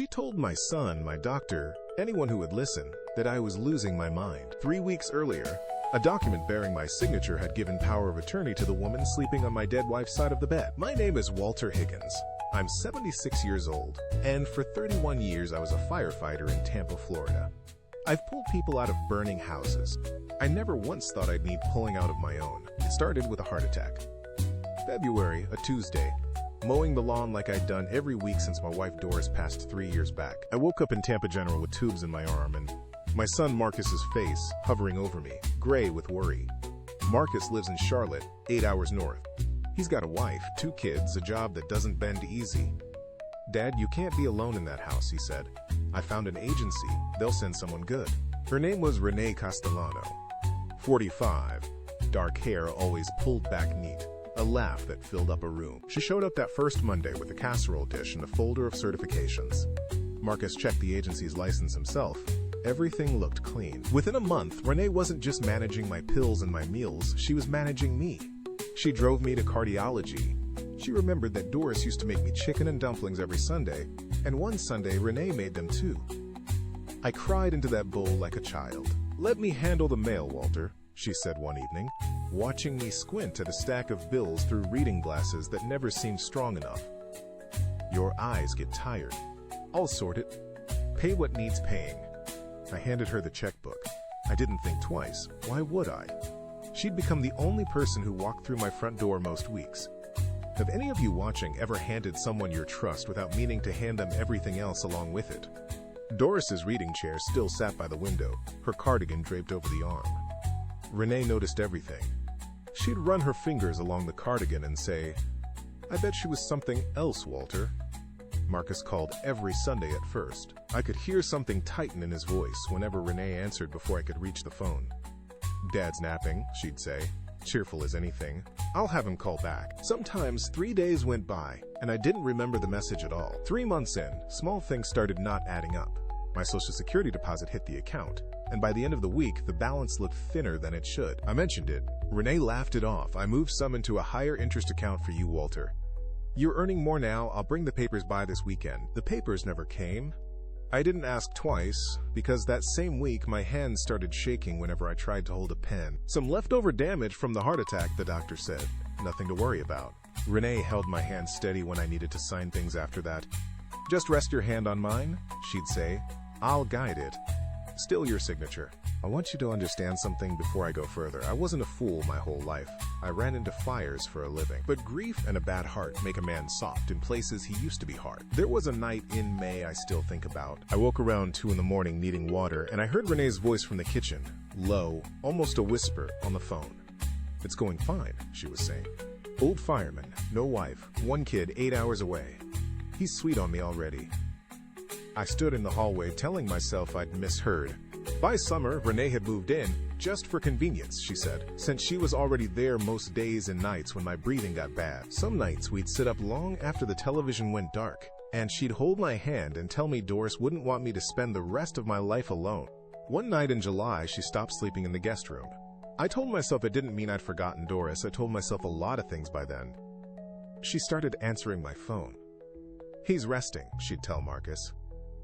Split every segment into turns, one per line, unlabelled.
She told my son, my doctor, anyone who would listen, that I was losing my mind. 3 weeks earlier, a document bearing my signature had given power of attorney to the woman sleeping on my dead wife's side of the bed. My name is Walter Higgins. I'm 76 years old, and for 31 years I was a firefighter in Tampa, Florida. I've pulled people out of burning houses. I never once thought I'd need pulling out of my own. It started with a heart attack. February, a Tuesday. Mowing the lawn like I'd done every week since my wife Doris passed 3 years back. I woke up in Tampa General with tubes in my arm and my son Marcus's face hovering over me, gray with worry. Marcus lives in Charlotte, 8 hours north. He's got a wife, 2 kids, a job that doesn't bend easy. "Dad, you can't be alone in that house," he said. "I found an agency. They'll send someone good." Her name was Renee Castellano. 45. Dark hair always pulled back neat. A laugh that filled up a room. She showed up that first Monday with a casserole dish and a folder of certifications. Marcus checked the agency's license himself. Everything looked clean. Within a month, Renee wasn't just managing my pills and my meals, she was managing me. She drove me to cardiology. She remembered that Doris used to make me chicken and dumplings every Sunday, and one Sunday Renee made them too. I cried into that bowl like a child. "Let me handle the mail, Walter," she said one evening, watching me squint at a stack of bills through reading glasses that never seemed strong enough. "Your eyes get tired. I'll sort it. Pay what needs paying." I handed her the checkbook. I didn't think twice. Why would I? She'd become the only person who walked through my front door most weeks. Have any of you watching ever handed someone your trust without meaning to hand them everything else along with it? Doris's reading chair still sat by the window, her cardigan draped over the arm. Renee noticed everything. She'd run her fingers along the cardigan and say, "I bet she was something else, Walter." Marcus called every Sunday at first. I could hear something tighten in his voice whenever Renee answered before I could reach the phone. "Dad's napping," she'd say, cheerful as anything. "I'll have him call back." Sometimes 3 days went by, and I didn't remember the message at all. 3 months in, small things started not adding up. My Social Security deposit hit the account, and by the end of the week, the balance looked thinner than it should. I mentioned it. Renee laughed it off. "I moved some into a higher interest account for you, Walter. You're earning more now. I'll bring the papers by this weekend." The papers never came. I didn't ask twice, because that same week my hands started shaking whenever I tried to hold a pen. Some leftover damage from the heart attack, the doctor said. Nothing to worry about. Renee held my hand steady when I needed to sign things after that. "Just rest your hand on mine," she'd say. "I'll guide it. Still your signature." I want you to understand something before I go further. I wasn't a fool my whole life. I ran into fires for a living. But grief and a bad heart make a man soft in places he used to be hard. There was a night in May I still think about. I woke around 2 in the morning needing water, and I heard Renee's voice from the kitchen, low, almost a whisper, on the phone. "It's going fine," she was saying. "Old fireman, no wife, 1 kid 8 hours away. He's sweet on me already." I stood in the hallway telling myself I'd misheard. By summer, Renee had moved in, just for convenience, she said, since she was already there most days and nights when my breathing got bad. Some nights we'd sit up long after the television went dark, and she'd hold my hand and tell me Doris wouldn't want me to spend the rest of my life alone. One night in July, she stopped sleeping in the guest room. I told myself it didn't mean I'd forgotten Doris. I told myself a lot of things by then. She started answering my phone. "He's resting," she'd tell Marcus.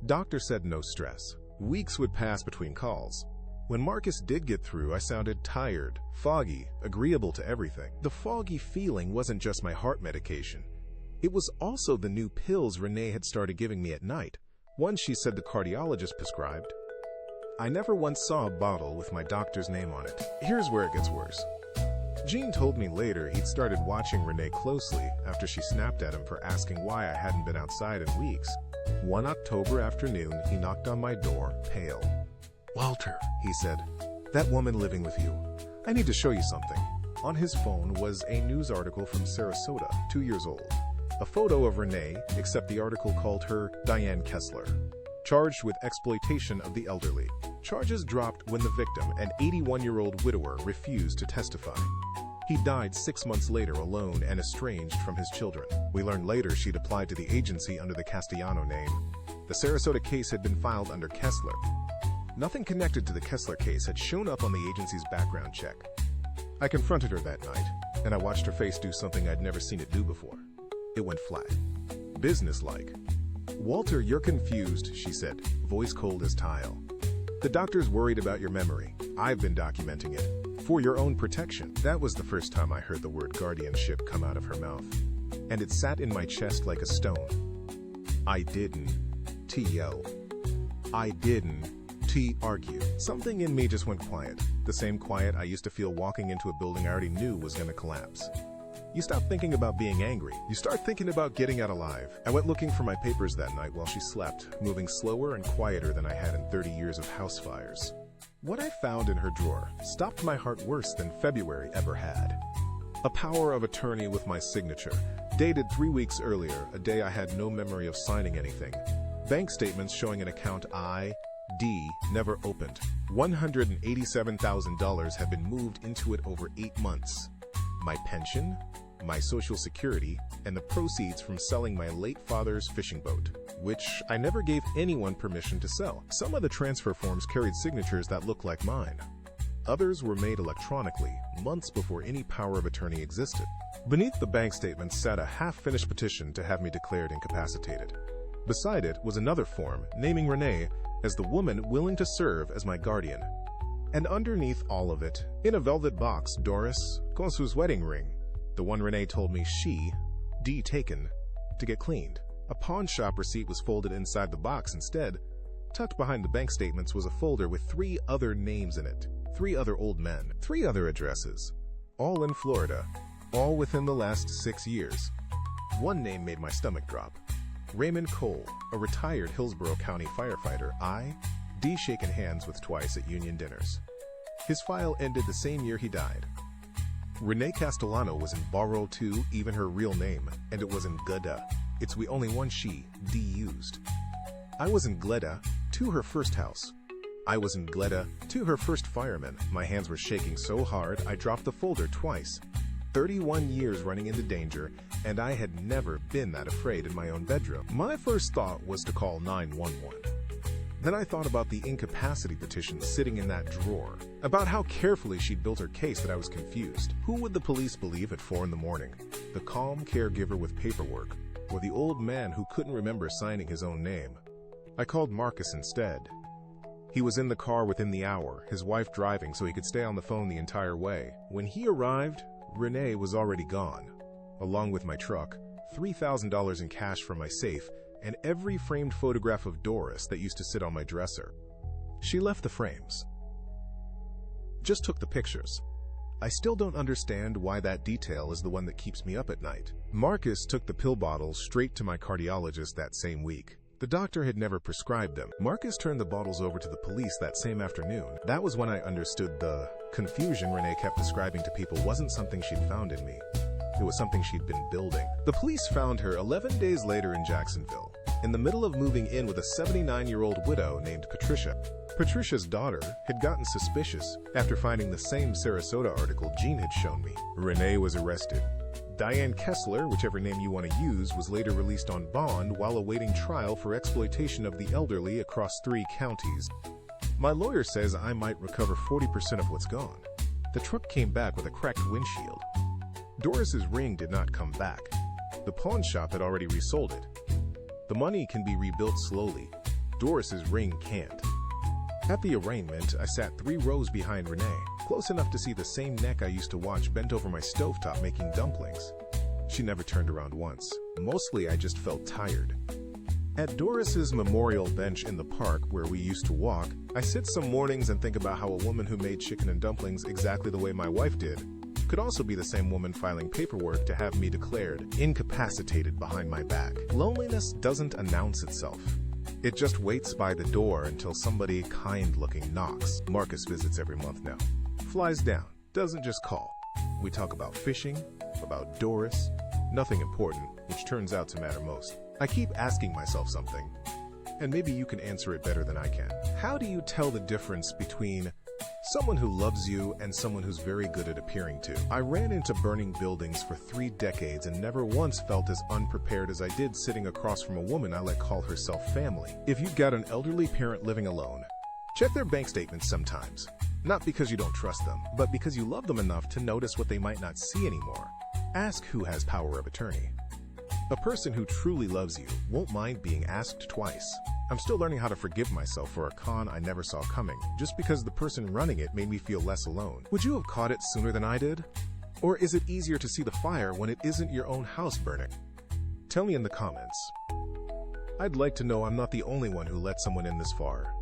Doctor said no stress. Weeks would pass between calls. When Marcus did get through, I sounded tired, foggy, agreeable to everything. The foggy feeling wasn't just my heart medication. It was also the new pills Renee had started giving me at night, ones she said the cardiologist prescribed. I never once saw a bottle with my doctor's name on it. Here's where it gets worse. Gene told me later he'd started watching Renee closely after she snapped at him for asking why I hadn't been outside in weeks. One October afternoon, he knocked on my door, pale. "Walter," he said, "that woman living with you. I need to show you something." On his phone was a news article from Sarasota, 2 years old. A photo of Renee, except the article called her Diane Kessler, charged with exploitation of the elderly. Charges dropped when the victim, an 81-year-old widower, refused to testify. He died 6 months later alone and estranged from his children. We learned later she'd applied to the agency under the Castellano name. The Sarasota case had been filed under Kessler. Nothing connected to the Kessler case had shown up on the agency's background check. I confronted her that night, and I watched her face do something I'd never seen it do before. It went flat. Businesslike. "Walter, you're confused," she said, voice cold as tile. "The doctor's worried about your memory. I've been documenting it. For your own protection." That was the first time I heard the word guardianship come out of her mouth, and it sat in my chest like a stone. I didn't yell. I didn't argue. Something in me just went quiet. The same quiet I used to feel walking into a building I already knew was going to collapse. You stop thinking about being angry. You start thinking about getting out alive. I went looking for my papers that night while she slept, moving slower and quieter than I had in 30 years of house fires. What I found in her drawer stopped my heart worse than February ever had. A power of attorney with my signature, dated 3 weeks earlier, a day I had no memory of signing anything. Bank statements showing an account I.D. never opened. $187,000 had been moved into it over 8 months. My pension, my Social Security, and the proceeds from selling my late father's fishing boat, which I never gave anyone permission to sell. Some of the transfer forms carried signatures that looked like mine. Others were made electronically, months before any power of attorney existed. Beneath the bank statements sat a half-finished petition to have me declared incapacitated. Beside it was another form naming Renee as the woman willing to serve as my guardian. And underneath all of it, in a velvet box, Doris, con sus wedding ring, the one Renee told me she, taken, to get cleaned. A pawn shop receipt was folded inside the box instead. Tucked behind the bank statements was a folder with 3 other names in it, 3 other old men, 3 other addresses, all in Florida, all within the last 6 years. One name made my stomach drop. Raymond Cole, a retired Hillsborough County firefighter, shaken hands with twice at union dinners. His file ended the same year he died. Renee Castellano was in borrow too, even her real name, and it was in Gleda. It's the only one she, used. I was in Gleda, to her first house. I was in Gleda, to her first fireman. My hands were shaking so hard I dropped the folder twice. 31 years running into danger, and I had never been that afraid in my own bedroom. My first thought was to call 911. Then I thought about the incapacity petition sitting in that drawer, about how carefully she'd built her case that I was confused. Who would the police believe at 4 in the morning? The calm caregiver with paperwork, or the old man who couldn't remember signing his own name? I called Marcus instead. He was in the car within the hour, his wife driving so he could stay on the phone the entire way. When he arrived, Renee was already gone, along with my truck, $3,000 in cash from my safe, and every framed photograph of Doris that used to sit on my dresser. She left the frames. Just took the pictures. I still don't understand why that detail is the one that keeps me up at night. Marcus took the pill bottles straight to my cardiologist that same week. The doctor had never prescribed them. Marcus turned the bottles over to the police that same afternoon. That was when I understood the confusion Renee kept describing to people wasn't something she'd found in me. It was something she'd been building. The police found her 11 days later in Jacksonville, in the middle of moving in with a 79-year-old widow named Patricia. Patricia's daughter had gotten suspicious after finding the same Sarasota article Jean had shown me. Renee was arrested. Diane Kessler, whichever name you want to use, was later released on bond while awaiting trial for exploitation of the elderly across 3 counties. My lawyer says I might recover 40% of what's gone. The truck came back with a cracked windshield. Doris's ring did not come back. The pawn shop had already resold it. The money can be rebuilt slowly. Doris's ring can't. At the arraignment, I sat 3 rows behind Renee, close enough to see the same neck I used to watch bent over my stovetop making dumplings. She never turned around once. Mostly I just felt tired. At Doris's memorial bench in the park where we used to walk, I sit some mornings and think about how a woman who made chicken and dumplings exactly the way my wife did could also be the same woman filing paperwork to have me declared incapacitated behind my back. Loneliness doesn't announce itself. It just waits by the door until somebody kind-looking knocks. Marcus visits every month now. Flies down, doesn't just call. We talk about fishing, about Doris, nothing important, which turns out to matter most. I keep asking myself something, and maybe you can answer it better than I can. How do you tell the difference between someone who loves you and someone who's very good at appearing to? I ran into burning buildings for 3 decades and never once felt as unprepared as I did sitting across from a woman I let call herself family. If you've got an elderly parent living alone, check their bank statements sometimes. Not because you don't trust them, but because you love them enough to notice what they might not see anymore. Ask who has power of attorney. A person who truly loves you won't mind being asked twice. I'm still learning how to forgive myself for a con I never saw coming, just because the person running it made me feel less alone. Would you have caught it sooner than I did? Or is it easier to see the fire when it isn't your own house burning? Tell me in the comments. I'd like to know I'm not the only one who let someone in this far.